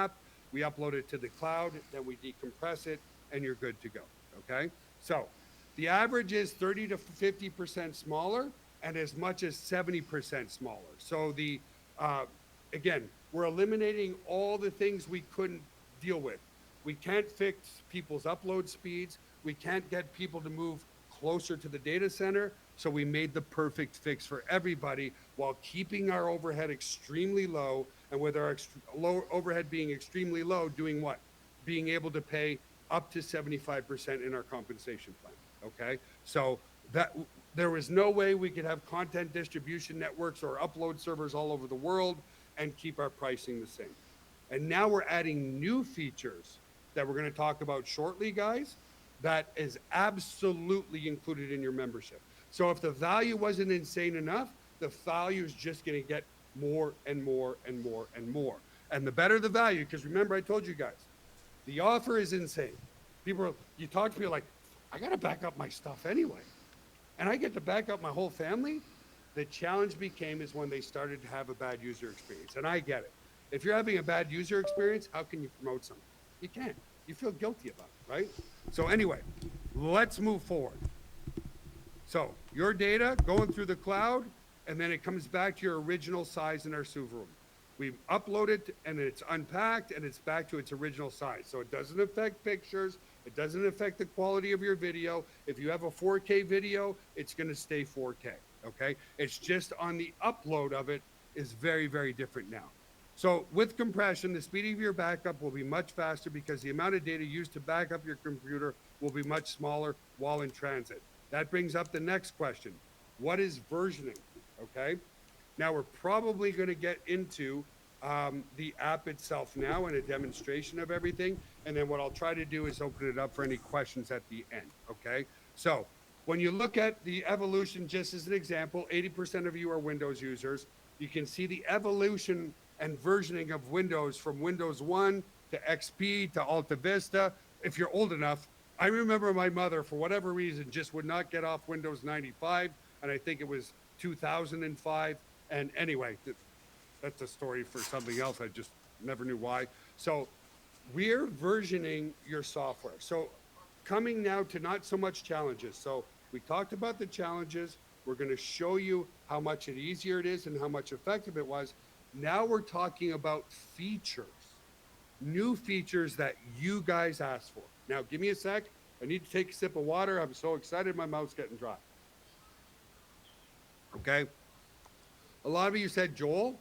app, we upload it to the cloud, then we decompress it, and you're good to go. Okay? So the average is 30 to 50% smaller and as much as 70% smaller. So uh, again, we're eliminating all the things we couldn't deal with. We can't fix people's upload speeds. We can't get people to move closer to the data center. So we made the perfect fix for everybody while keeping our overhead extremely low. And with our low overhead being extremely low, doing what? Being able to pay up to 75% in our compensation plan. Okay. So that there was no way we could have content distribution networks or upload servers all over the world and keep our pricing the same. And now we're adding new features that we're going to talk about shortly, guys, that is absolutely included in your membership. So if the value wasn't insane enough, the value is just going to get more and more and more and more. And the better the value, because remember, I told you guys, the offer is insane. You talk to people like, I got to back up my stuff anyway. And I get to back up my whole family. The challenge became is when they started to have a bad user experience. And I get it. If you're having a bad user experience, how can you promote something? You can't. You feel guilty about it, right? So anyway, let's move forward. So your data going through the cloud, and then it comes back to your original size in our server room. We upload it and it's unpacked and it's back to its original size. So it doesn't affect pictures. It doesn't affect the quality of your video. If you have a 4K video, it's going to stay 4K. Okay. It's just on the upload of it is very, very different now. So with compression, the speed of your backup will be much faster because the amount of data used to back up your computer will be much smaller while in transit. That brings up the next question. What is versioning? Okay. Now we're probably going to get into the app itself now and a demonstration of everything. And then what I'll try to do is open it up for any questions at the end. Okay. So when you look at the evolution, just as an example, 80% of you are Windows users. You can see the evolution and versioning of Windows from Windows 1 to XP to Alta Vista. If you're old enough, I remember my mother, for whatever reason, just would not get off Windows 95. And I think it was 2005. And anyway, that's a story for something else. I just never knew why. So we're versioning your software. So coming now to not so much challenges. So we talked about the challenges. We're going to show you how much easier it is and how much effective it was. Now we're talking about features, new features that you guys asked for. Now, give me a sec. I need to take a sip of water. I'm so excited. My mouth's getting dry. Okay. A lot of you said, Joel,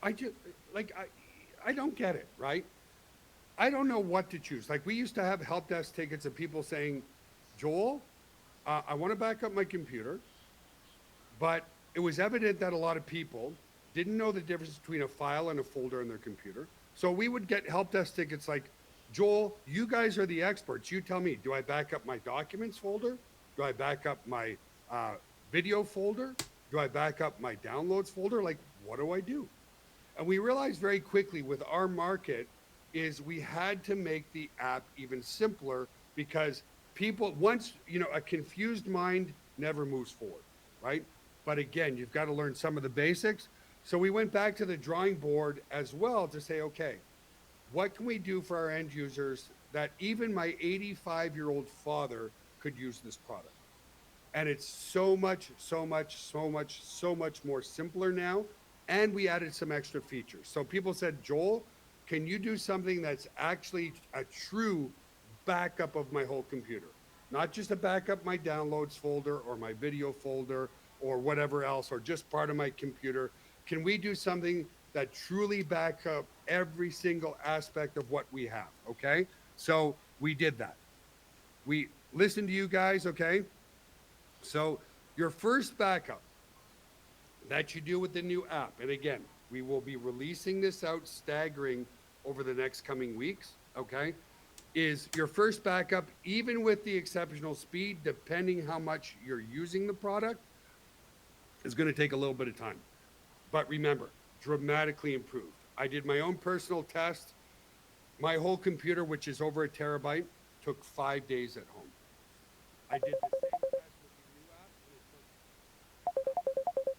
I just like I don't get it, right? I don't know what to choose. Like we used to have help desk tickets of people saying, Joel, I want to back up my computer, but it was evident that a lot of people didn't know the difference between a file and a folder in their computer. So we would get help desk tickets like, Joel, you guys are the experts. You tell me, do I back up my documents folder? Do I back up my video folder? Do I back up my downloads folder? Like, what do I do? And we realized very quickly with our market is we had to make the app even simpler because people, once, a confused mind never moves forward, right? But again, you've got to learn some of the basics. So we went back to the drawing board as well to say, okay, what can we do for our end users that even my 85-year-old father could use this product? And it's so much more simpler now. And we added some extra features. So people said, Joel, can you do something that's actually a true backup of my whole computer? Not just a backup my downloads folder or my video folder or whatever else, or just part of my computer. Can we do something that truly back up every single aspect of what we have? Okay. So we did that. We listened to you guys. Okay. So your first backup that you do with the new app, and again, we will be releasing this out staggering over the next coming weeks, okay, is your first backup, even with the exceptional speed, depending how much you're using the product, is going to take a little bit of time. But remember, dramatically improved. I did my own personal test. My whole computer, which is over a terabyte, took 5 days at home. I did the same test with the new app, and it took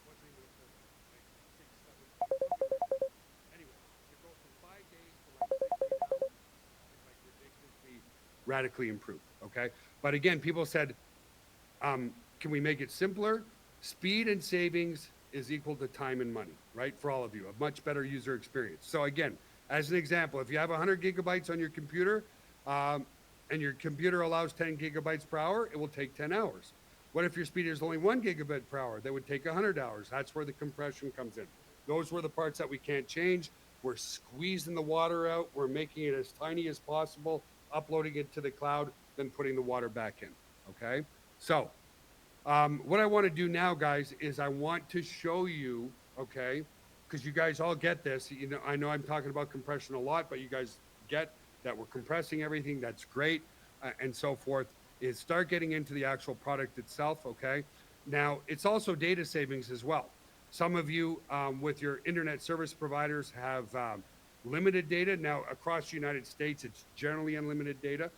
wasn't even a full day, like 6, 7. Anyway, to go from 5 days to like radically improved. Okay. But again, people said, can we make it simpler? Speed and savings is equal to time and money, right? For all of you, a much better user experience. So again, as an example, if you have 100 gigabytes on your computer, and your computer allows 10 gigabytes per hour, it will take 10 hours. What if your speed is only 1 gigabit per hour? That would take 100 hours. That's where the compression comes in. Those were the parts that we can't change. We're squeezing the water out. We're making it as tiny as possible, uploading it to the cloud, then putting the water back in. Okay. So what I want to do now, guys, is I want to show you, okay, because you guys all get this. You know, I know I'm talking about compression a lot, but you guys get that we're compressing everything. That's great, and so forth. Is start getting into the actual product itself, okay? Now, it's also data savings as well. Some of you with your internet service providers have limited data. Now, across the United States, it's generally unlimited data,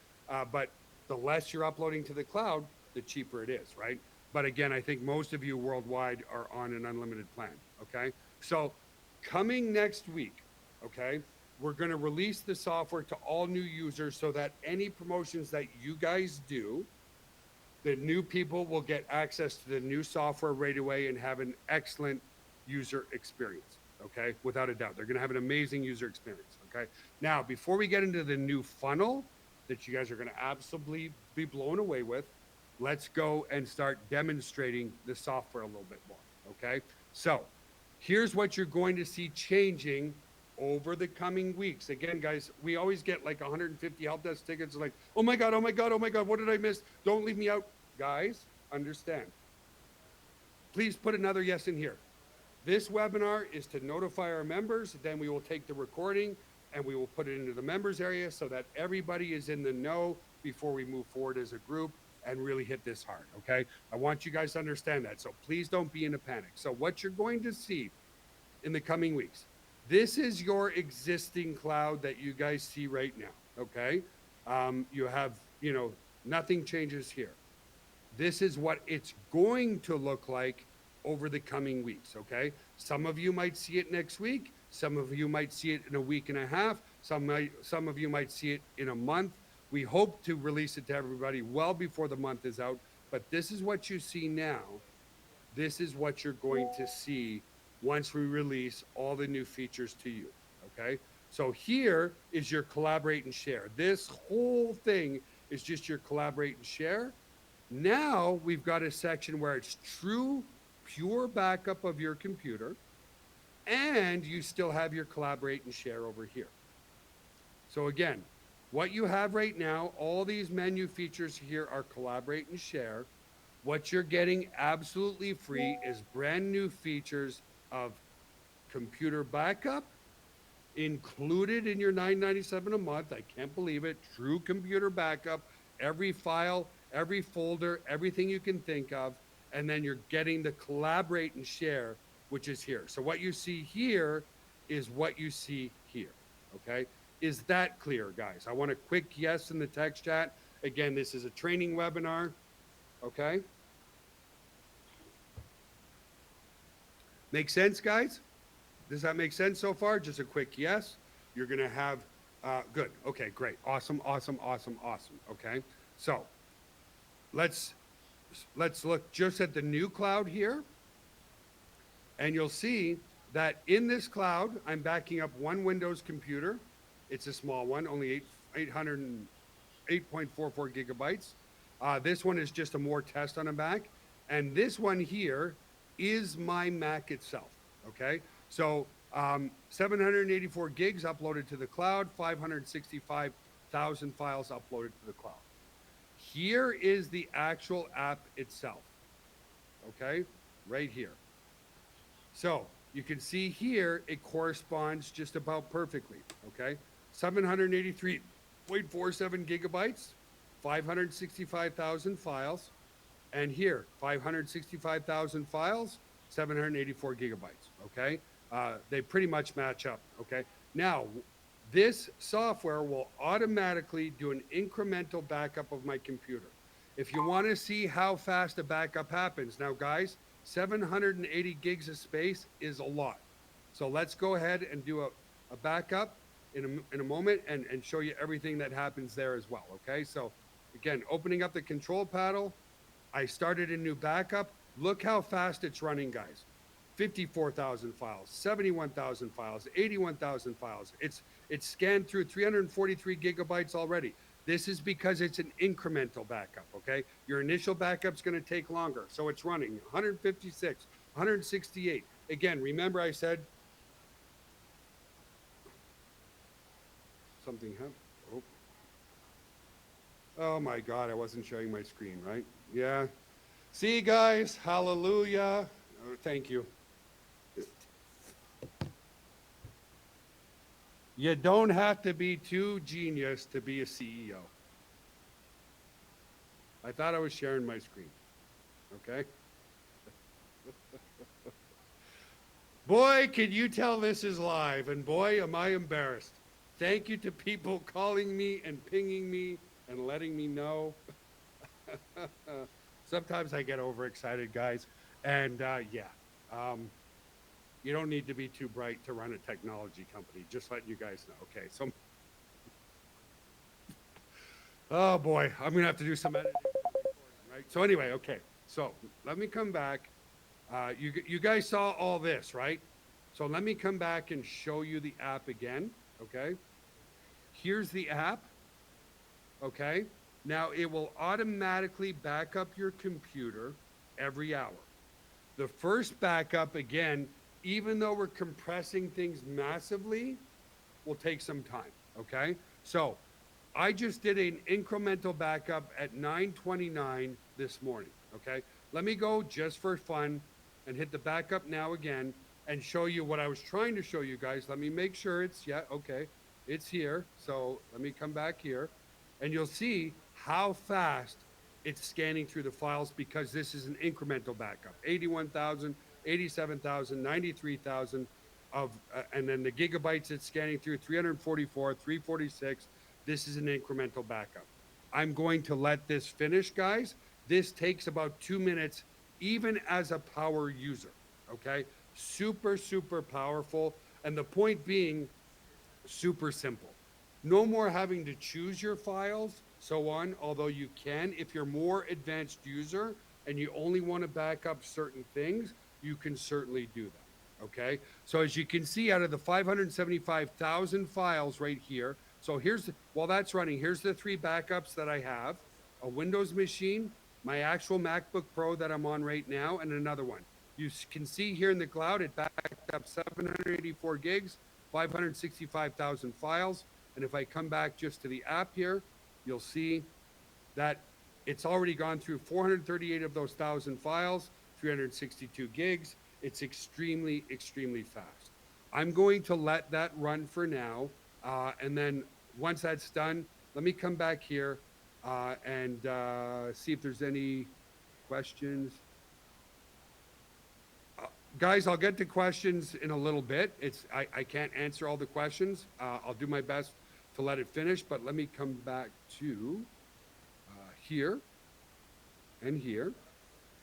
but the less you're uploading to the cloud, the cheaper it is, right? But again, I think most of you worldwide are on an unlimited plan, okay? So coming next week, okay, we're going to release the software to all new users so that any promotions that you guys do, the new people will get access to the new software right away and have an excellent user experience, okay? Without a doubt. They're going to have an amazing user experience, okay? Now, before we get into the new funnel that you guys are going to absolutely be blown away with, let's go and start demonstrating the software a little bit more, okay? So here's what you're going to see changing over the coming weeks. Again, guys, we always get like 150 help desk tickets like, oh my God, oh my God, oh my God, what did I miss? Don't leave me out. Guys, understand. Please put another yes in here. This webinar is to notify our members, then we will take the recording and we will put it into the members area so that everybody is in the know before we move forward as a group and really hit this hard, okay? I want you guys to understand that, so please don't be in a panic. So what you're going to see in the coming weeks, this is your existing cloud that you guys see right now, okay? You have, you know, nothing changes here. This is what it's going to look like over the coming weeks, okay? Some of you might see it next week. Some of you might see it in a week and a half. Some of you might see it in a month. We hope to release it to everybody well before the month is out, but this is what you see now. This is what you're going to see once we release all the new features to you, okay? So here is your collaborate and share. This whole thing is just your collaborate and share. Now we've got a section where it's true, pure backup of your computer, and you still have your collaborate and share over here. So again, what you have right now, all these menu features here are collaborate and share. What you're getting absolutely free is brand new features of computer backup included in your $9.97 a month. I can't believe it. True computer backup, every file, every folder, everything you can think of. And then you're getting the collaborate and share, which is here. So what you see here is what you see here, okay? Is that clear, guys? I want a quick yes in the text chat. Again, this is a training webinar, okay? Make sense, guys? Does that make sense so far? Just a quick yes. You're going to have, good. Okay, great. Awesome, awesome, awesome, awesome. Okay, so let's look just at the new cloud here. And you'll see that in this cloud, I'm backing up one Windows computer. It's a small one, only 8.44 gigabytes. This one is just a more test on a Mac. And this one here is my Mac itself, okay? So 784 gigs uploaded to the cloud, 565,000 files uploaded to the cloud. Here is the actual app itself, okay? Right here. So you can see here, it corresponds just about perfectly, okay? 783.47 gigabytes, 565,000 files, and here, 565,000 files, 784 gigabytes, okay? They pretty much match up, okay? Now, this software will automatically do an incremental backup of my computer. If you want to see how fast a backup happens, now guys, 780 gigs of space is a lot. So let's go ahead and do a backup. in a moment and show you everything that happens there as well. Okay. So again, opening up the control panel, I started a new backup. Look how fast it's running, guys. 54,000 files, 71,000 files, 81,000 files. It's scanned through 343 gigabytes already. This is because it's an incremental backup, okay? Your initial backup's going to take longer. So it's running 156, 168. Again, remember I said something happened. Oh. Oh my God, I wasn't showing my screen, right? Yeah. See, guys, hallelujah. Oh, thank you. You don't have to be too genius to be a CEO. I thought I was sharing my screen, okay? Boy, can you tell this is live, and boy, am I embarrassed. Thank you to people calling me and pinging me and letting me know. Sometimes I get overexcited, guys, and you don't need to be too bright to run a technology company, just letting you guys know. Okay, so, oh boy, I'm gonna have to do some editing, right? So anyway, okay, so let me come back. You guys saw all this, right? So let me come back and show you the app again, okay? Here's the app, okay? Now it will automatically back up your computer every hour. The first backup, again, even though we're compressing things massively, will take some time, okay? So I just did an incremental backup at 9:29 this morning, okay? Let me go just for fun and hit the backup now again and show you what I was trying to show you guys. Let me make sure it's, yeah, okay, it's here. So let me come back here and you'll see how fast it's scanning through the files because this is an incremental backup. 81,000, 87,000, 93,000 of, and then the gigabytes it's scanning through 344, 346. This is an incremental backup. I'm going to let this finish, guys. This takes about 2 minutes, even as a power user, okay? Super, super powerful. And the point being, super simple. No more having to choose your files, so on, although you can. If you're more advanced user and you only want to back up certain things, you can certainly do that, okay? So as you can see, out of the 575,000 files right here, so here's, while that's running, here's the 3 backups that I have: a Windows machine, my actual MacBook Pro that I'm on right now, and another one. You can see here in the cloud, it backed up 784 gigs, 565,000 files. And if I come back just to the app here, you'll see that it's already gone through 438 of those 1,000 files, 362 gigs. It's extremely, extremely fast. I'm going to let that run for now. And then once that's done, let me come back here and see if there's any questions. Guys, I'll get to questions in a little bit. I can't answer all the questions. I'll do my best to let it finish, but let me come back to here and here,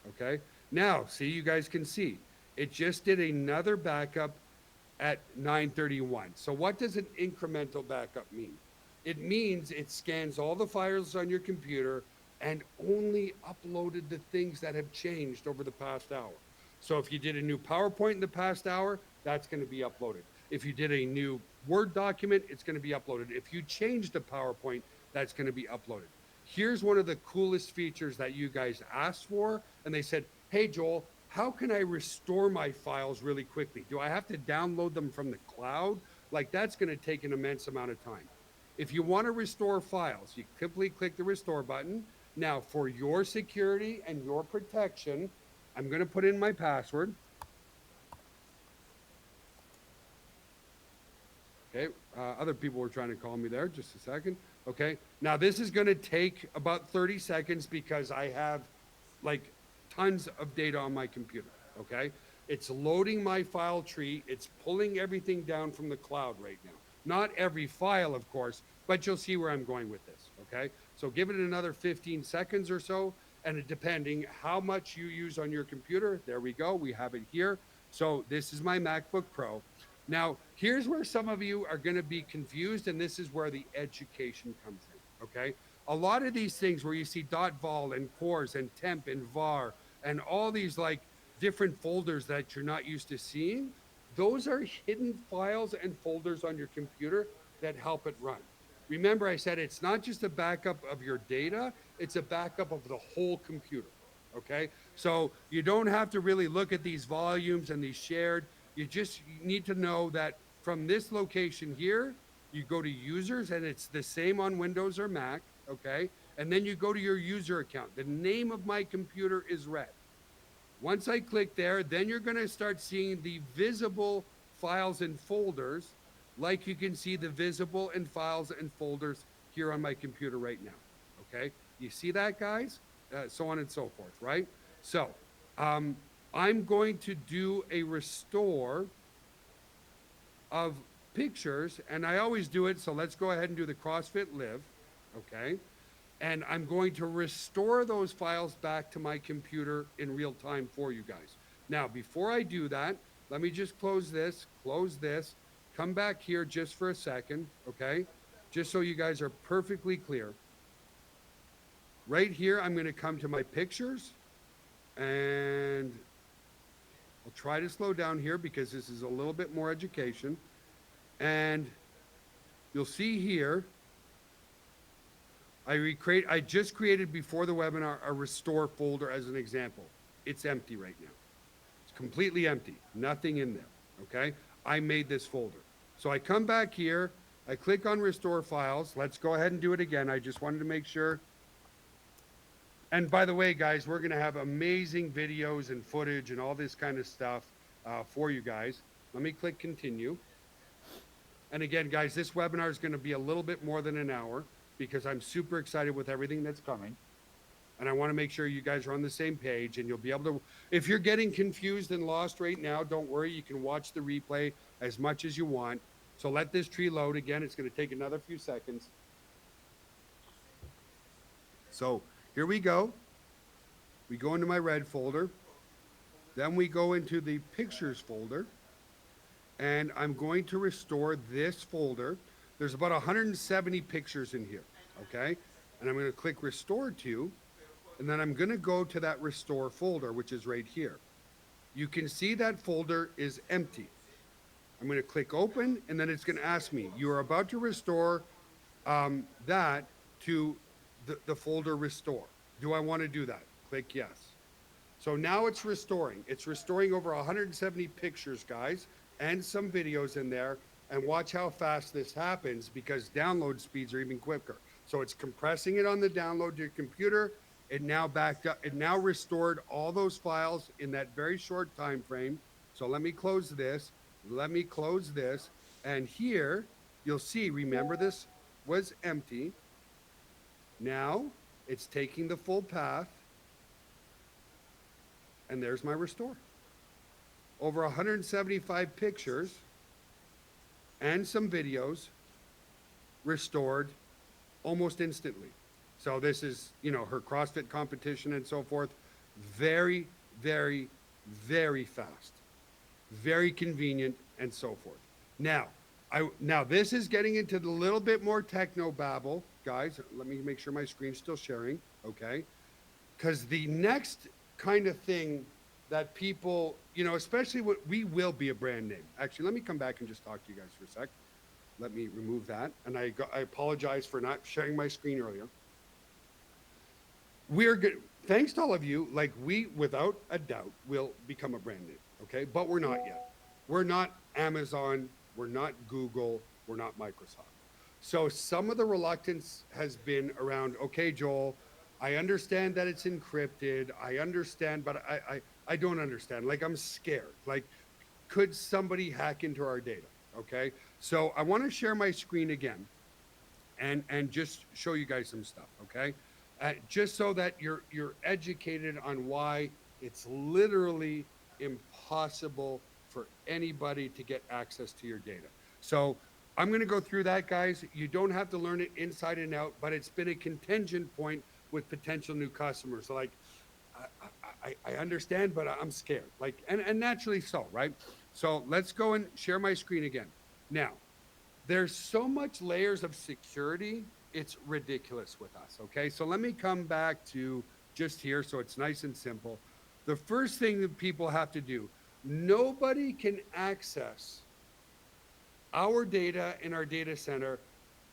okay? Now, see, you guys can see, it just did another backup at 9:31. So what does an incremental backup mean? It means it scans all the files on your computer and only uploaded the things that have changed over the past hour. So if you did a new PowerPoint in the past hour, that's going to be uploaded. If you did a new Word document, it's going to be uploaded. If you changed a PowerPoint, that's going to be uploaded. Here's one of the coolest features that you guys asked for. And they said, hey, Joel, how can I restore my files really quickly? Do I have to download them from the cloud? Like, that's going to take an immense amount of time. If you want to restore files, you simply click the restore button. Now, for your security and your protection, I'm going to put in my password. Okay, other people were trying to call me there. Just a second. Okay, now this is going to take about 30 seconds because I have like tons of data on my computer. Okay, it's loading my file tree. It's pulling everything down from the cloud right now. Not every file, of course, but you'll see where I'm going with this. Okay, so give it another 15 seconds or so. And depending how much you use on your computer, there we go, we have it here. So this is my MacBook Pro. Now, here's where some of you are going to be confused, and this is where the education comes in. Okay. A lot of these things where you see .vol and cores and temp and var and all these like different folders that you're not used to seeing, those are hidden files and folders on your computer that help it run. Remember, I said it's not just a backup of your data, it's a backup of the whole computer. Okay. So you don't have to really look at these volumes and these shared. You need to know that from this location here, you go to users and it's the same on Windows or Mac. Okay. And then you go to your user account. The name of my computer is red. Once I click there, then you're going to start seeing the visible files and folders, like you can see the visible and files and folders here on my computer right now. Okay. You see that, guys? So on and so forth, right? So um, I'm going to do a restore of pictures, and I always do it. So let's go ahead and do the CrossFit Live. Okay. And I'm going to restore those files back to my computer in real time for you guys. Now, before I do that, let me just close this, come back here just for a second, okay? Just so you guys are perfectly clear. Right here, I'm going to come to my pictures, and I'll try to slow down here because this is a little bit more education. And you'll see here, I just created before the webinar a restore folder as an example. It's empty right now. It's completely empty, nothing in there, okay? I made this folder. So I come back here, I click on restore files. Let's go ahead and do it again. I just wanted to make sure. And by the way, guys, we're gonna have amazing videos and footage and all this kind of stuff for you guys. Let me click continue. And again, guys, this webinar is gonna be a little bit more than an hour, because I'm super excited with everything that's coming. And I want to make sure you guys are on the same page, and you'll be able to, if you're getting confused and lost right now, don't worry. You can watch the replay as much as you want. So let this tree load again. It's going to take another few seconds. So here we go. We go into my red folder. Then we go into the pictures folder, and I'm going to restore this folder. There's about 170 pictures in here, okay? And I'm going to click restore to, and then I'm going to go to that restore folder, which is right here. You can see that folder is empty. I'm going to click open, and then it's going to ask me, you are about to restore that to the folder restore. Do I want to do that? Click yes. So now it's restoring. It's restoring over 170 pictures, guys, and some videos in there. And watch how fast this happens, because download speeds are even quicker. So it's compressing it on the download to your computer. It now backed up. It now restored all those files in that very short time frame. So let me close this. Let me close this. And here you'll see, remember, this was empty. Now it's taking the full path. And there's my restore. Over 175 pictures and some videos restored almost instantly. So this is, you know, her CrossFit competition and so forth. Very, very, very fast, very convenient, and so forth. Now, this is getting into the little bit more techno babble, guys. Let me make sure my screen's still sharing, okay? Because the next kind of thing that people, you know, especially what we will be a brand name. Actually, let me come back and just talk to you guys for a sec. Let me remove that. And I apologize for not sharing my screen earlier. We're good. Thanks to all of you, like, we, without a doubt, will become a brand name, okay? But we're not yet. We're not Amazon. We're not Google. We're not Microsoft. So some of the reluctance has been around, okay, Joel, I understand that it's encrypted. I understand, but I don't understand. Like, I'm scared. Like, could somebody hack into our data? Okay. So I want to share my screen again and just show you guys some stuff. Okay. Just so that you're educated on why it's literally impossible for anybody to get access to your data. So I'm going to go through that, guys. You don't have to learn it inside and out, but it's been a contingent point with potential new customers. Like, I understand, but I'm scared. Like, and naturally so, right? So let's go and share my screen again. Now, there's so much layers of security, it's ridiculous with us, okay? So let me come back to just here so it's nice and simple. The first thing that people have to do, nobody can access our data in our data center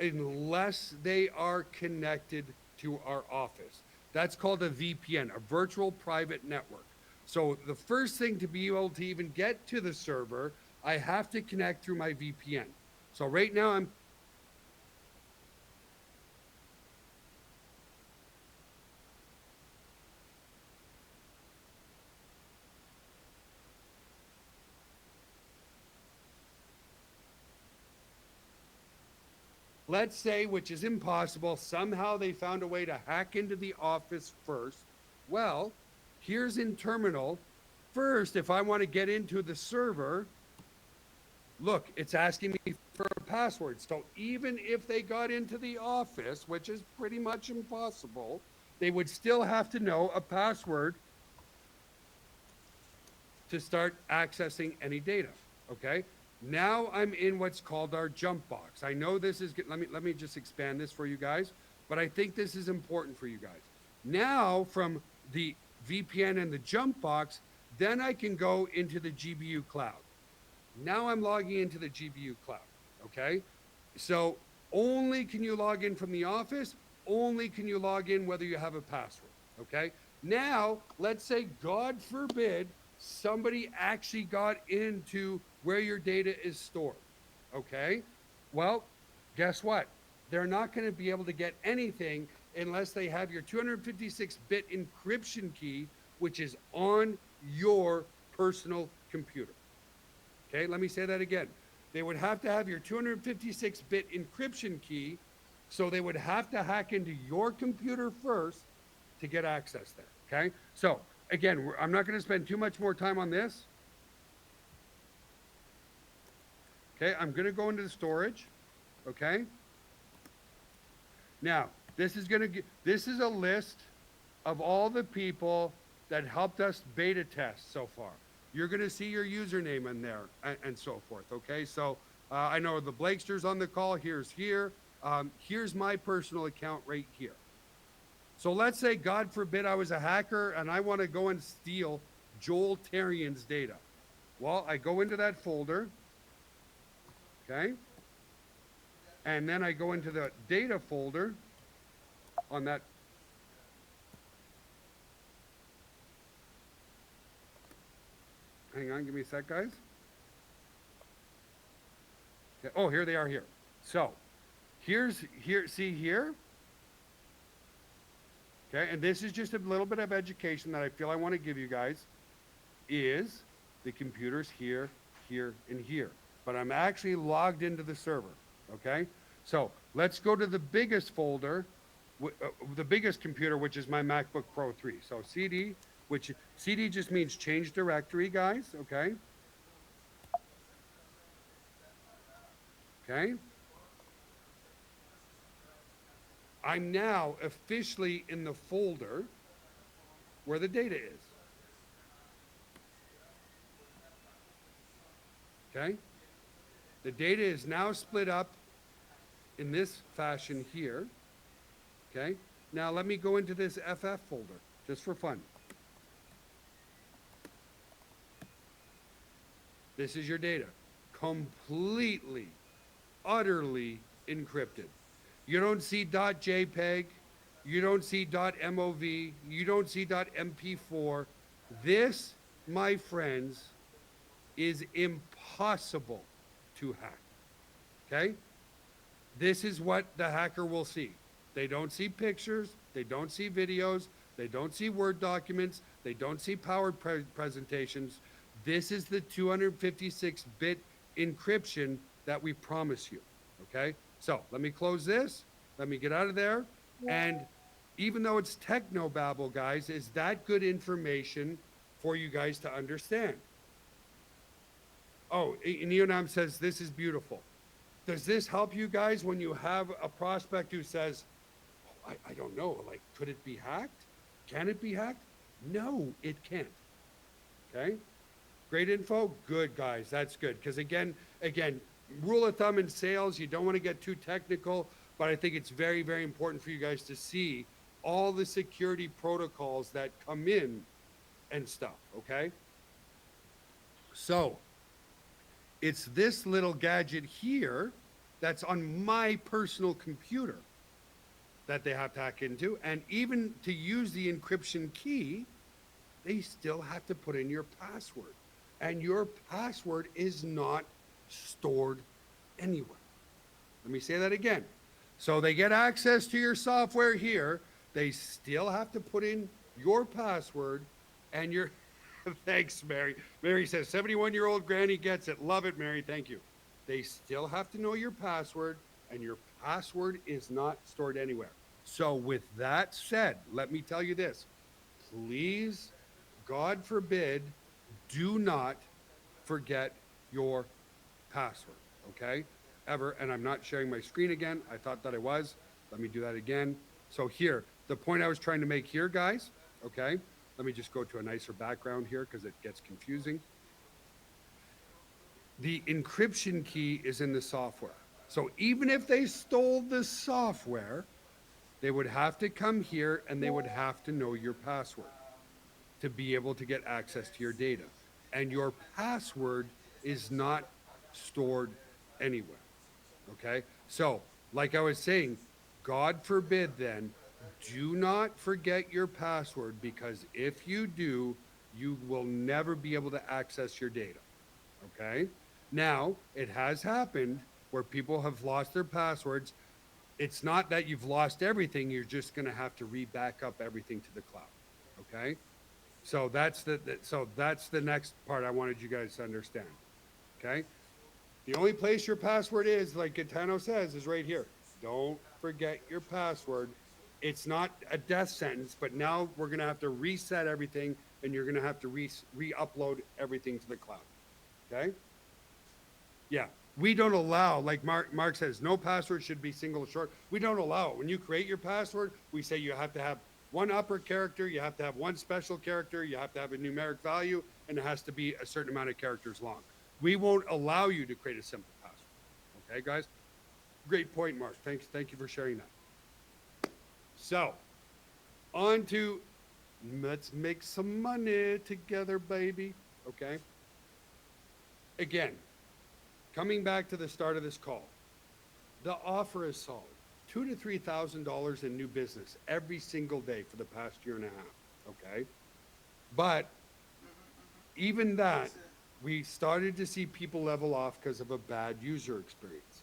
unless they are connected to our office. That's called a VPN, a virtual private network. So the first thing to be able to even get to the server, I have to connect through my VPN. So right now I'm let's say, which is impossible, somehow they found a way to hack into the office first. Well, here's in terminal. First, if I want to get into the server, look, it's asking me for a password. So even if they got into the office, which is pretty much impossible, they would still have to know a password to start accessing any data, okay? Now I'm in what's called our jump box. I know this is, let me just expand this for you guys, but I think this is important for you guys. Now from the VPN and the jump box, then I can go into the GBU cloud. Now I'm logging into the GBU cloud, okay? So only can you log in from the office, only can you log in whether you have a password, okay? Now, let's say, God forbid, somebody actually got into where your data is stored, okay? Well, guess what? They're not going to be able to get anything unless they have your 256-bit encryption key, which is on your personal computer. Okay, let me say that again. They would have to have your 256-bit encryption key, so they would have to hack into your computer first to get access there, okay? So, again, I'm not going to spend too much more time on this. Okay, I'm going to go into the storage, okay? Now, this is a list of all the people that helped us beta test so far. You're going to see your username in there and so forth, okay? So I know the Blakester's on the call. Here's my personal account right here. So let's say, God forbid, I was a hacker and I want to go and steal Joel Terrian's data. Well, I go into that folder, okay? And then I go into the data folder on that. Hang on, give me a sec, guys. Okay. Oh, here they are here. So, see here? Okay, and this is just a little bit of education that I feel I want to give you guys, is the computers here, here, and here. But I'm actually logged into the server, okay? So, let's go to the biggest folder, the biggest computer, which is my MacBook Pro 3. So, CD, which CD just means change directory, guys, okay? Okay? I'm now officially in the folder where the data is. Okay? The data is now split up in this fashion here. Okay? Now let me go into this FF folder, just for fun. This is your data. Completely, utterly encrypted. You don't see .jpeg, you don't see .mov, you don't see .mp4. This, my friends, is impossible to hack, okay? This is what the hacker will see. They don't see pictures, they don't see videos, they don't see Word documents, they don't see PowerPoint presentations. This is the 256-bit encryption that we promise you, okay? So let me close this, let me get out of there, and even though it's technobabble, guys, is that good information for you guys to understand? Oh, Neonam says, this is beautiful. Does this help you guys when you have a prospect who says, oh, I don't know, like, could it be hacked? Can it be hacked? No, it can't, okay? Great info. Good, guys. That's good. Because again, rule of thumb in sales, you don't want to get too technical, but I think it's very, very important for you guys to see all the security protocols that come in and stuff. Okay. So it's this little gadget here that's on my personal computer that they have to hack into. And even to use the encryption key, they still have to put in your password. And your password is not stored anywhere. Let me say that again. So they get access to your software here. They still have to put in your password and your, thanks, Mary. Mary says, 71-year-old granny gets it. Love it, Mary. Thank you. They still have to know your password, and your password is not stored anywhere. So with that said, let me tell you this. Please, God forbid, do not forget your password, okay? Ever. And I'm not sharing my screen again. I thought that I was. Let me do that again. So here, the point I was trying to make here, guys, okay? Let me just go to a nicer background here because it gets confusing. The encryption key is in the software. So even if they stole the software, they would have to come here and they would have to know your password to be able to get access to your data. And your password is not stored anywhere. Okay? So, like I was saying, God forbid then, do not forget your password, because if you do, you will never be able to access your data. Okay? Now, it has happened where people have lost their passwords. It's not that you've lost everything, you're just going to have to re-back up everything to the cloud. Okay? So that's the next part I wanted you guys to understand. Okay? The only place your password is, like Gaetano says, is right here. Don't forget your password. It's not a death sentence, but now we're going to have to reset everything, and you're going to have to re-upload everything to the cloud. Okay? Yeah. We don't allow, like Mark says, no password should be single short. We don't allow it. When you create your password, we say you have to have one upper character, you have to have one special character, you have to have a numeric value, and it has to be a certain amount of characters long. We won't allow you to create a simple password. Okay, guys? Great point, Mark. Thank you for sharing that. So, on to let's make some money together, baby. Okay? Again, coming back to the start of this call, the offer is solid. $2,000 to $3,000 in new business every single day for the past year and a half, okay? But even that, we started to see people level off because of a bad user experience.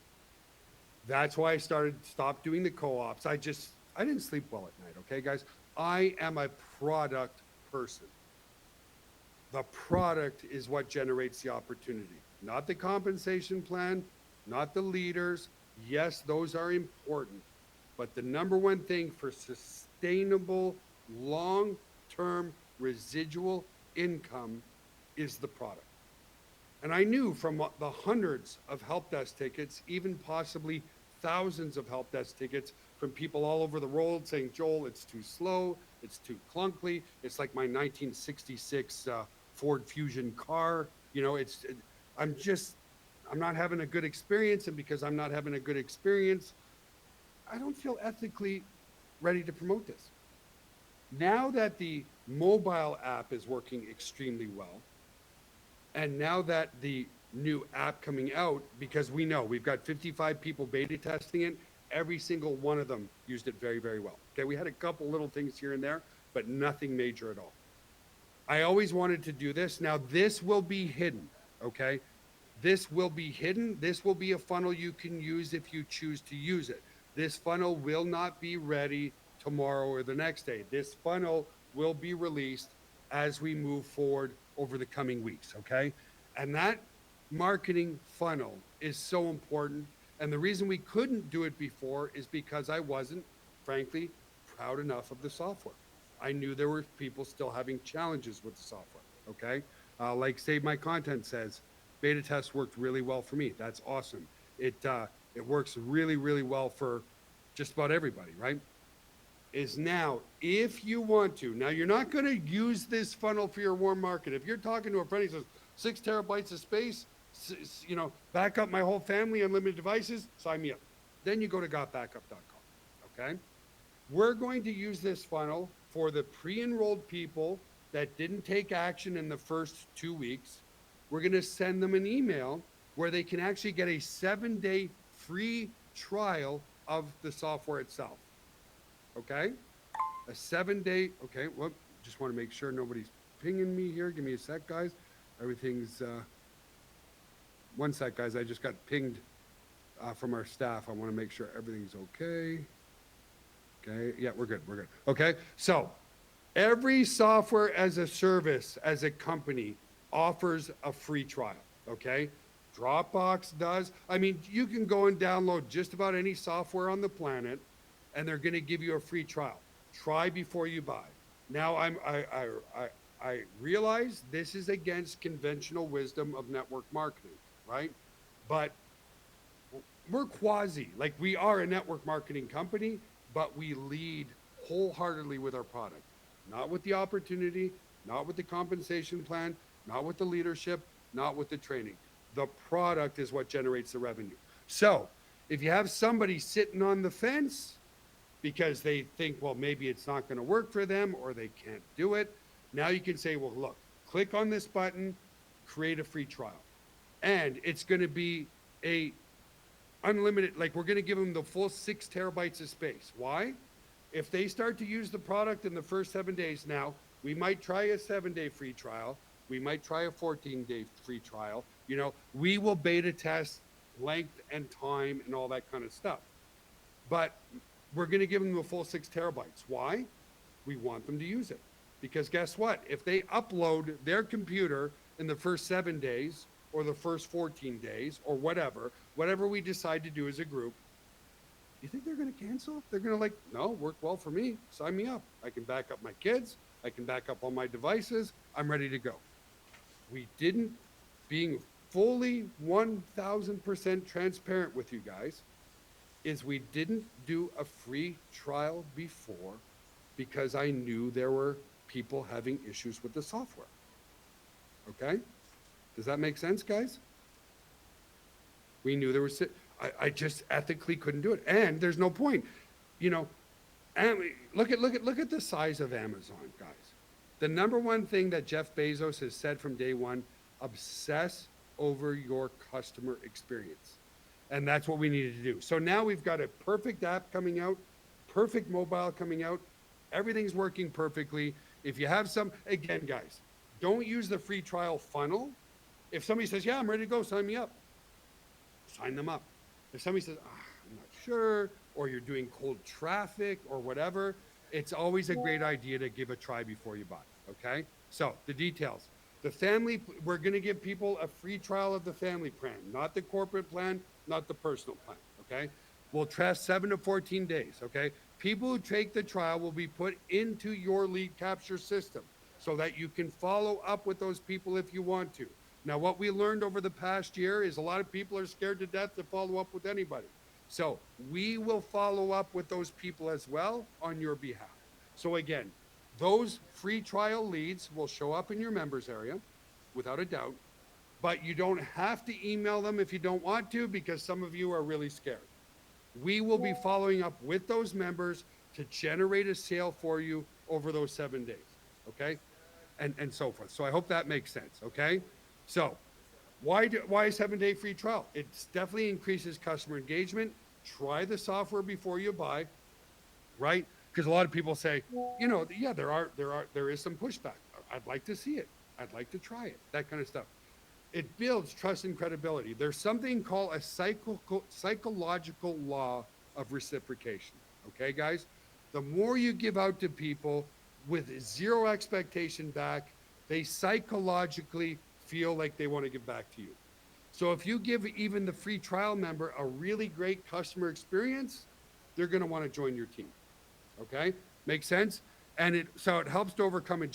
That's why I stopped doing the co-ops. I didn't sleep well at night, okay, guys? I am a product person. The product is what generates the opportunity, not the compensation plan, not the leaders. Yes, those are important, but the number one thing for sustainable, long-term residual income is the product. And I knew from the hundreds of help desk tickets, even possibly thousands of help desk tickets from people all over the world saying, Joel, it's too slow, it's too clunky, it's like my 1966 Ford Fusion car, you know, I'm not having a good experience, and because I'm not having a good experience, I don't feel ethically ready to promote this. Now that the mobile app is working extremely well, and now that the new app coming out, because we know we've got 55 people beta testing it, every single one of them used it very, very well. Okay, we had a couple little things here and there, but nothing major at all. I always wanted to do this. Now this will be hidden, okay? This will be hidden. This will be a funnel you can use if you choose to use it. This funnel will not be ready tomorrow or the next day. This funnel will be released as we move forward over the coming weeks, okay? And that marketing funnel is so important. And the reason we couldn't do it before is because I wasn't, frankly, proud enough of the software. I knew there were people still having challenges with the software, okay? Like Save My Content says, beta test worked really well for me. That's awesome. It works really, really well for just about everybody, right? Is now, if you want to, now you're not going to use this funnel for your warm market. If you're talking to a friend, he says, 6 terabytes of space, back up my whole family, unlimited devices, sign me up. Then you go to gotbackup.com. Okay. We're going to use this funnel for the pre-enrolled people that didn't take action in the first 2 weeks. We're going to send them an email where they can actually get a 7-day free trial of the software itself. Okay? A 7-day, okay, well, just want to make sure nobody's pinging me here. Give me a sec, guys. Everything's, one sec, guys. I just got pinged from our staff. I want to make sure everything's okay. Okay, yeah, we're good, we're good. Okay, so every software as a service, as a company, offers a free trial, okay? Dropbox does. I mean, you can go and download just about any software on the planet, and they're gonna give you a free trial. Try before you buy. Now, I realize this is against conventional wisdom of network marketing, right? But we're quasi, like we are a network marketing company, but we lead wholeheartedly with our product, not with the opportunity, not with the compensation plan, not with the leadership, not with the training. The product is what generates the revenue. So if you have somebody sitting on the fence because they think, well, maybe it's not going to work for them or they can't do it, now you can say, well, look, click on this button, create a free trial. And it's going to be a unlimited, like we're going to give them the full 6 terabytes of space. Why? If they start to use the product in the first 7 days, now we might try a 7-day free trial. We might try a 14-day free trial. We will beta test length and time and all that kind of stuff. But we're going to give them the full 6 terabytes. Why? We want them to use it. Because guess what? If they upload their computer in the first 7 days or the first 14 days or whatever we decide to do as a group, you think they're going to cancel? They're going to no, worked well for me. Sign me up. I can back up my kids. I can back up all my devices. I'm ready to go. We didn't, being fully 1000% transparent with you guys, is we didn't do a free trial before because I knew there were people having issues with the software. Okay? Does that make sense, guys? We knew there was, I just ethically couldn't do it. And there's no point. And look at the size of Amazon, guys. The number one thing that Jeff Bezos has said from day one, obsess over your customer experience. And that's what we needed to do. So now we've got a perfect app coming out, perfect mobile coming out. Everything's working perfectly. If you have again, guys, don't use the free trial funnel. If somebody says, yeah, I'm ready to go, sign me up. Sign them up. If somebody says, I'm not sure, or you're doing cold traffic or whatever, it's always a great idea to give a try before you buy, okay? So the details. The family, we're going to give people a free trial of the family plan, not the corporate plan, not the personal plan, okay? We'll test 7 to 14 days, okay? People who take the trial will be put into your lead capture system so that you can follow up with those people if you want to. Now, what we learned over the past year is a lot of people are scared to death to follow up with anybody. So we will follow up with those people as well on your behalf. So again, those free trial leads will show up in your members area without a doubt, but you don't have to email them if you don't want to because some of you are really scared. We will be following up with those members to generate a sale for you over those 7 days, okay? And so forth. So I hope that makes sense, okay? So why a 7-day free trial? It definitely increases customer engagement. Try the software before you buy, right? Because a lot of people say, yeah, there is some pushback. I'd like to see it. I'd like to try it, that kind of stuff. It builds trust and credibility. There's something called a psychological law of reciprocation. Okay, guys? The more you give out to people with zero expectation back, they psychologically feel like they want to give back to you. So if you give even the free trial member a really great customer experience, they're going to want to join your team. Okay? Make sense? And so it helps to overcome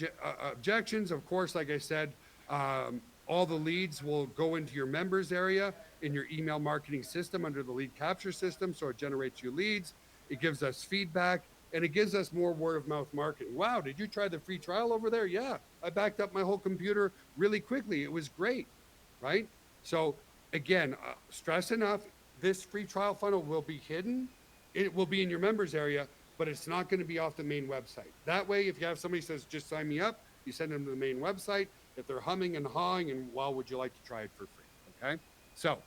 objections. Of course, like I said, all the leads will go into your members area in your email marketing system under the lead capture system. So it generates you leads. It gives us feedback. and it gives us more word of mouth marketing. Wow, did you try the free trial over there? Yeah, I backed up my whole computer really quickly. It was great, right? So again, stress enough, this free trial funnel will be hidden. It will be in your members area, but it's not going to be off the main website. That way, if you have somebody says, just sign me up, you send them to the main website. If they're humming and hawing, and well, would you like to try it for free? Okay. So,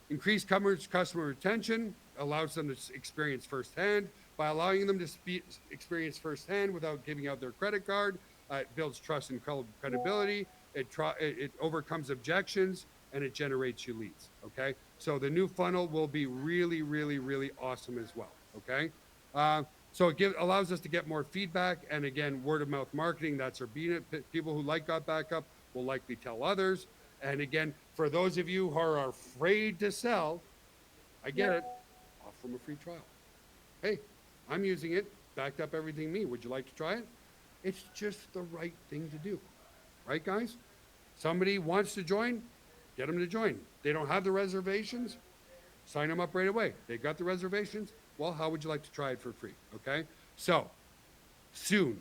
increased customer retention allows them to experience firsthand. By allowing them to experience firsthand without giving out their credit card, it builds trust and credibility. It overcomes objections, and it generates you leads. Okay. So the new funnel will be really, really, really awesome as well. Okay. So it allows us to get more feedback, and again, word of mouth marketing. That's our people who like Got Backup will likely tell others. And again, for those of you who are afraid to sell, I get it. Off from a free trial. Hey, I'm using it, backed up everything me. Would you like to try it? It's just the right thing to do. Right, guys? Somebody wants to join, get them to join. They don't have the reservations, sign them up right away. They got the reservations. Well, how would you like to try it for free? Okay. So soon,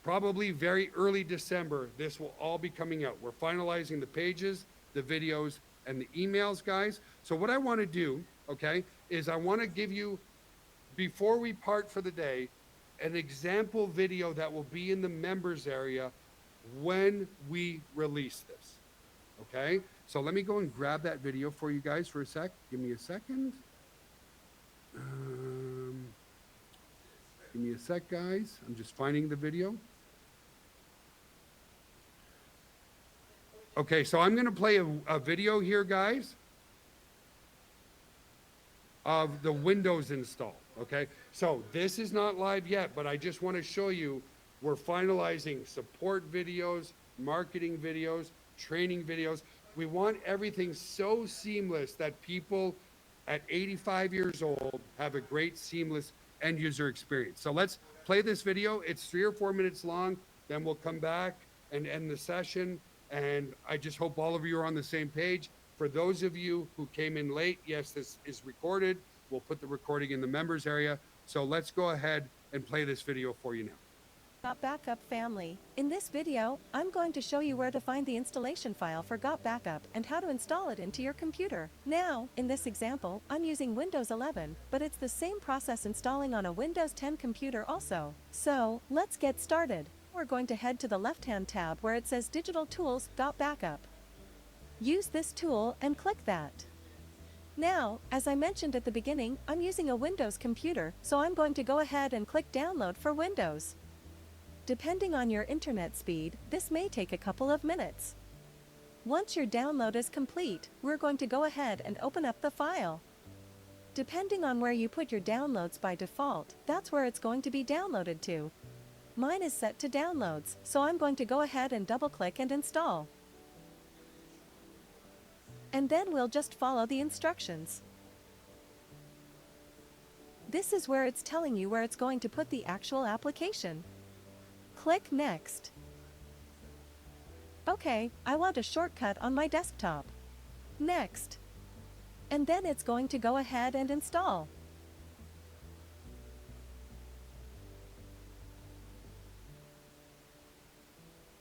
probably very early December, this will all be coming out. We're finalizing the pages, the videos, and the emails, guys. So what I want to do, okay, is I want to give you, before we part for the day, an example video that will be in the members area when we release this. Okay. So let me go and grab that video for you guys for a sec. Give me a second. Give me a sec, guys. I'm just finding the video. Okay, so I'm going to play a video here, guys, of the Windows install. Okay, so this is not live yet, but I just want to show you we're finalizing support videos, marketing videos, training videos. We want everything so seamless that people at 85 years old have a great seamless end user experience. So let's play this video. It's 3 or 4 minutes long. Then we'll come back and end the session. And I just hope all of you are on the same page. For those of you who came in late, yes, this is recorded. We'll put the recording in the members area. So let's go ahead and play this video for you now. Got Backup family. In this video, I'm going to show you where to find the installation file for Got Backup and how to install it into your computer. Now, in this example, I'm using Windows 11, but it's the same process installing on a Windows 10 computer also. So, let's get started. We're going to head to the left-hand tab where it says Digital Tools Got Backup. Use this tool and click that. Now, as I mentioned at the beginning, I'm using a Windows computer, so I'm going to go ahead and click Download for Windows. Depending on your internet speed, this may take a couple of minutes. Once your download is complete, we're going to go ahead and open up the file. Depending on where you put your downloads by default, that's where it's going to be downloaded to. Mine is set to downloads, so I'm going to go ahead and double-click and install. And then we'll just follow the instructions. This is where it's telling you where it's going to put the actual application. Click Next. Okay, I want a shortcut on my desktop. Next. And then it's going to go ahead and install.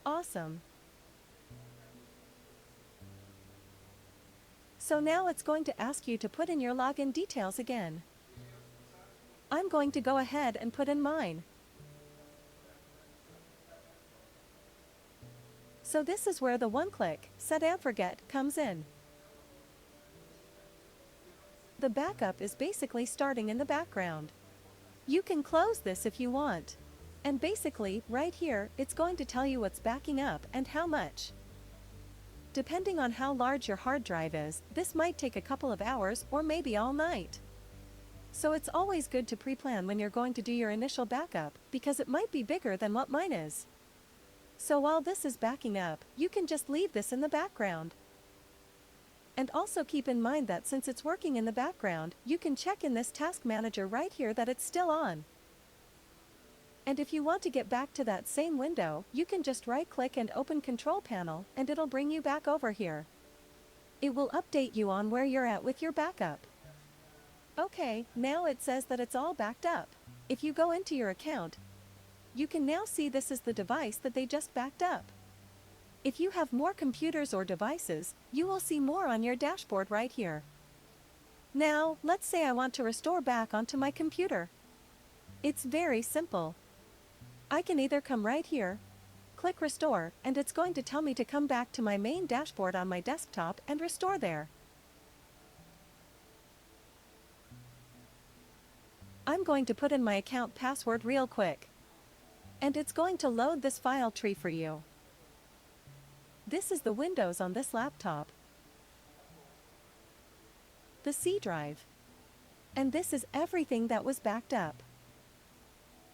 Awesome. So now it's going to ask you to put in your login details again. I'm going to go ahead and put in mine. So this is where the one-click, set and forget comes in. The backup is basically starting in the background. You can close this if you want. And basically, right here, it's going to tell you what's backing up and how much. Depending on how large your hard drive is, this might take a couple of hours or maybe all night. So it's always good to pre-plan when you're going to do your initial backup, because it might be bigger than what mine is. So while this is backing up, you can just leave this in the background. And also keep in mind that since it's working in the background, you can check in this task manager right here that it's still on. And if you want to get back to that same window, you can just right-click and open Control Panel, and it'll bring you back over here. It will update you on where you're at with your backup. Okay, now it says that it's all backed up. If you go into your account, you can now see this is the device that they just backed up. If you have more computers or devices, you will see more on your dashboard right here. Now, let's say I want to restore back onto my computer. It's very simple. I can either come right here, click Restore, and it's going to tell me to come back to my main dashboard on my desktop and restore there. I'm going to put in my account password real quick. And it's going to load this file tree for you. This is the Windows on this laptop, the C drive, and this is everything that was backed up.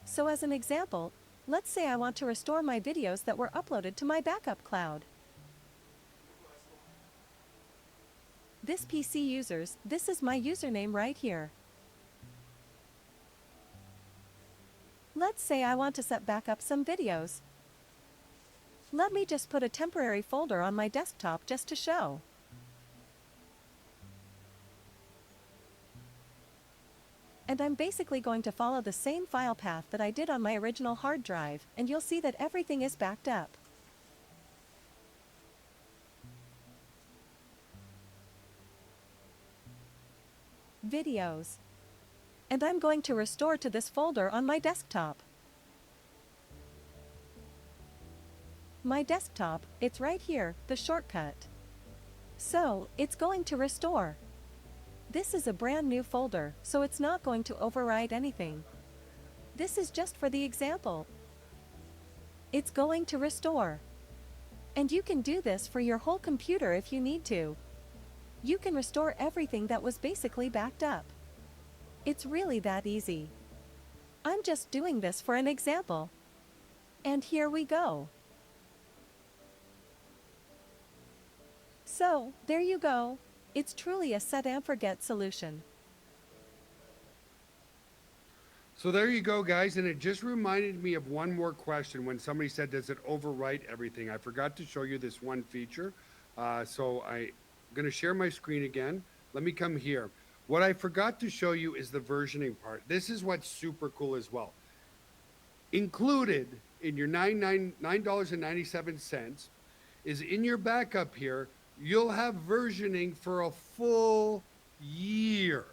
So as an example, let's say I want to restore my videos that were uploaded to my backup cloud. This PC users, this is my username right here. Let's say I want to set back up some videos. Let me just put a temporary folder on my desktop just to show. And I'm basically going to follow the same file path that I did on my original hard drive, and you'll see that everything is backed up. Videos. And I'm going to restore to this folder on my desktop. My desktop, it's right here, the shortcut. So, it's going to restore. This is a brand new folder, so it's not going to override anything. This is just for the example. It's going to restore. And you can do this for your whole computer if you need to. You can restore everything that was basically backed up. It's really that easy. I'm just doing this for an example. And here we go. So, there you go. It's truly a set and forget solution. So there you go, guys. And it just reminded me of one more question when somebody said, does it overwrite everything? I forgot to show you this one feature. So I'm going to share my screen again. Let me come here. What I forgot to show you is the versioning part. This is what's super cool as well. Included in your $9.97 is in your backup here, you'll have versioning for a full year.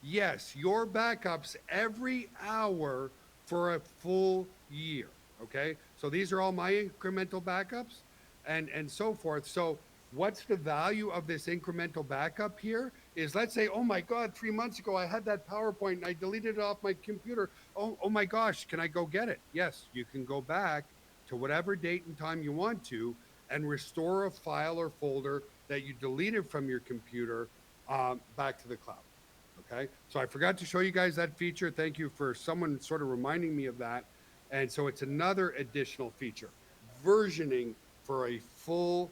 Yes, your backups every hour for a full year, okay? So these are all my incremental backups and so forth. So what's the value of this incremental backup here is, let's say, oh my God, 3 months ago, I had that PowerPoint and I deleted it off my computer. Oh my gosh, can I go get it? Yes, you can go back to whatever date and time you want to and restore a file or folder that you deleted from your computer back to the cloud. Okay, so I forgot to show you guys that feature. Thank you for someone sort of reminding me of that. And so it's another additional feature, versioning for a full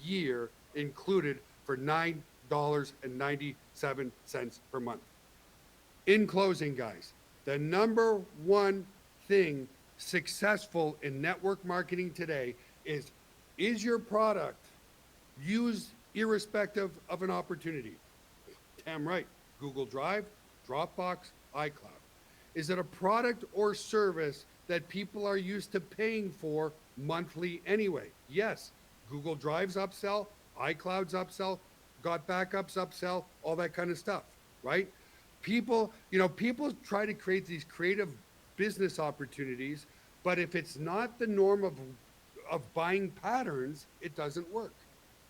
year included for $9.97 per month. In closing, guys, the number one thing successful in network marketing today is your product used irrespective of an opportunity? Damn right. Google Drive, Dropbox, iCloud. Is it a product or service that people are used to paying for monthly anyway? Yes. Google Drive's upsell, iCloud's upsell, GOTBACKUP's upsell, all that kind of stuff, right? People try to create these creative business opportunities, but if it's not the norm of buying patterns, it doesn't work,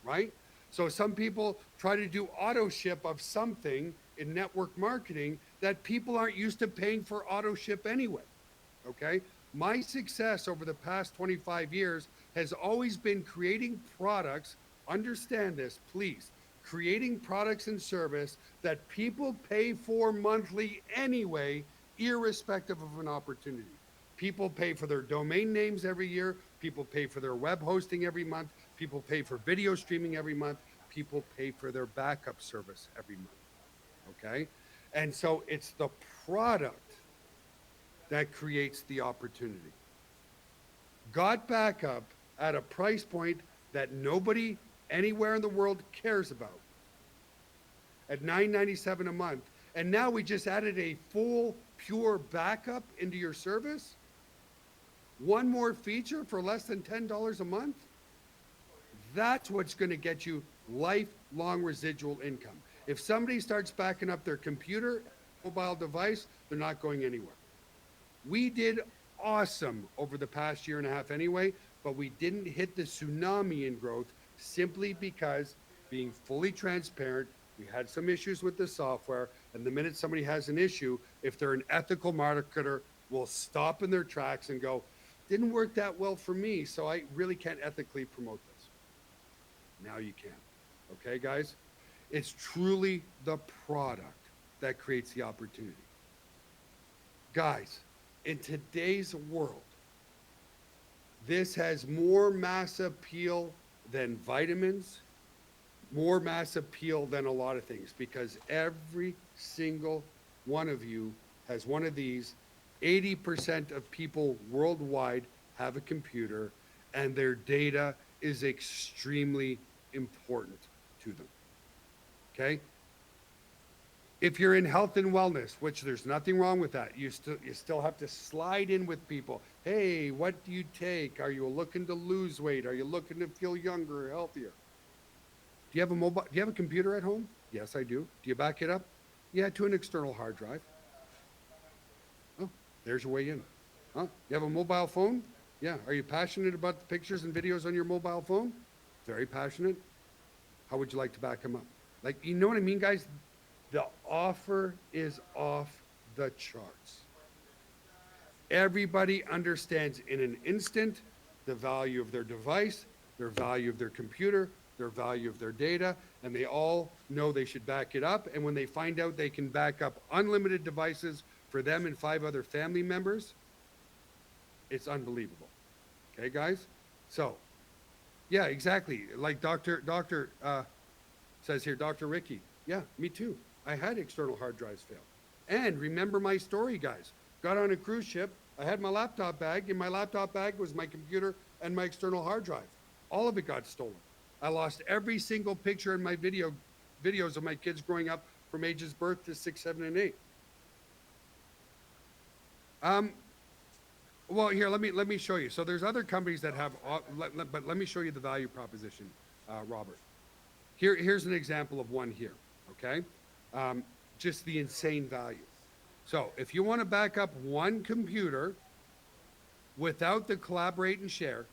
right? So some people try to do auto ship of something in network marketing that people aren't used to paying for auto ship anyway, okay? My success over the past 25 years has always been creating products, understand this, please, creating products and service that people pay for monthly anyway, irrespective of an opportunity. People pay for their domain names every year. People pay for their web hosting every month. People pay for video streaming every month. People pay for their backup service every month, okay? And so it's the product that creates the opportunity. GOTBACKUP at a price point that nobody anywhere in the world cares about, at $9.97 a month, And now we just added a full pure backup into your service. One more feature for less than $10 a month. That's what's going to get you lifelong residual income. If somebody starts backing up their computer, mobile device, they're not going anywhere. We did awesome over the past year and a half anyway, but we didn't hit the tsunami in growth simply because, being fully transparent, we had some issues with the software. And the minute somebody has an issue, if they're an ethical marketer, will stop in their tracks and go, didn't work that well for me, so I really can't ethically promote this. Now you can. Okay, guys? It's truly the product that creates the opportunity. Guys, in today's world, this has more mass appeal than vitamins, more mass appeal than a lot of things, because every single one of you has one of these. 80% of people worldwide have a computer, and their data is extremely important to them. Okay? If you're in health and wellness, which there's nothing wrong with that, you still have to slide in with people. Hey, what do you take? Are you looking to lose weight? Are you looking to feel younger or healthier? Do you have a computer at home? Yes, I do. Do you back it up? Yeah, to an external hard drive. Oh, there's your way in. Huh? You have a mobile phone? Yeah. Are you passionate about the pictures and videos on your mobile phone? Very passionate. How would you like to back them up? Like, you know what I mean, guys? The offer is off the charts. Everybody understands in an instant the value of their device, their value of their computer, their value of their data, and they all know they should back it up. And when they find out they can back up unlimited devices for them and 5 other family members, it's unbelievable. Okay, guys? So, yeah, exactly. Like Dr. Says here, Dr. Ricky. Yeah, me too. I had external hard drives fail. And remember my story, guys. Got on a cruise ship. I had my laptop bag. In my laptop bag was my computer and my external hard drive. All of it got stolen. I lost every single picture in my videos of my kids growing up from ages birth to 6, 7, and 8. Well, here, let me show you. So there's other companies that have, but let me show you the value proposition, Robert. Here's an example of one here, okay? Just the insane value. So if you want to back up one computer without the collaborate and share,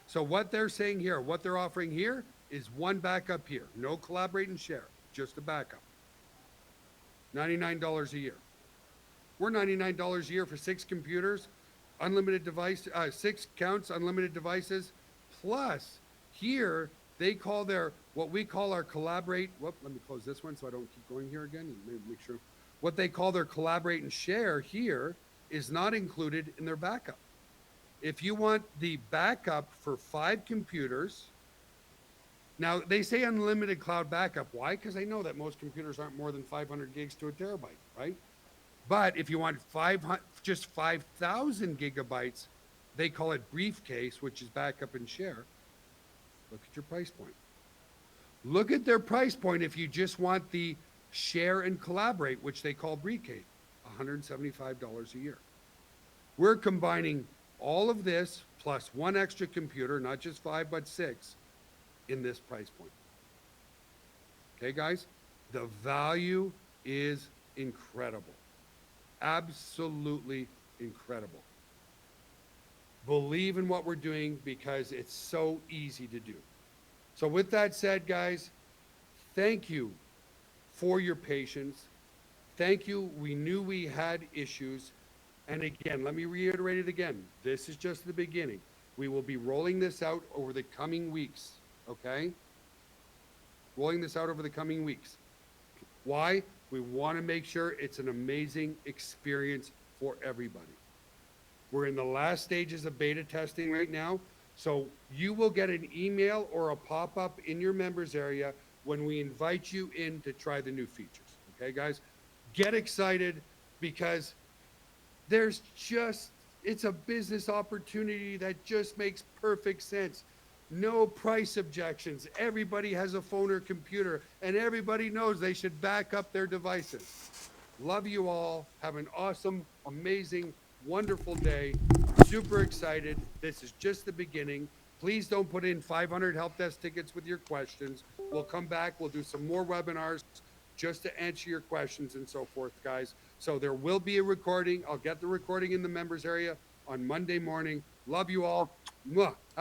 so what they're saying here, what they're offering here is one backup here. No collaborate and share, just a backup. $99 a year. We're $99 a year for 6 computers, unlimited device, 6 counts, unlimited devices, plus here they call what we call our collaborate. Whoop, let me close this one so I don't keep going here again and make sure. What they call their collaborate and share here is not included in their backup. If you want the backup for 5 computers, now they say unlimited cloud backup. Why? Because I know that most computers aren't more than 500 gigs to a terabyte, right? But if you want just 5,000 gigabytes, they call it briefcase, which is backup and share. Look at your price point. Look at their price point if you just want the share and collaborate, which they call briefcase, $175 a year. We're combining all of this plus one extra computer, not just 5, but 6, in this price point. Okay, guys? The value is incredible. Absolutely incredible. Believe in what we're doing because it's so easy to do. So with that said, guys, thank you for your patience. Thank you. We knew we had issues. And again, let me reiterate it again. This is just the beginning. We will be rolling this out over the coming weeks, okay? Rolling this out over the coming weeks. Why? We want to make sure it's an amazing experience for everybody. We're in the last stages of beta testing right now. So you will get an email or a pop-up in your members area when we invite you in to try the new features. Okay, guys? Get excited because it's a business opportunity that just makes perfect sense. No price objections. Everybody has a phone or computer, and everybody knows they should back up their devices. Love you all. Have an awesome, amazing, wonderful day. Super excited. This is just the beginning. Please don't put in 500 help desk tickets with your questions. We'll come back. We'll do some more webinars just to answer your questions and so forth, guys. So there will be a recording. I'll get the recording in the members area on Monday morning. Love you all. Mwah.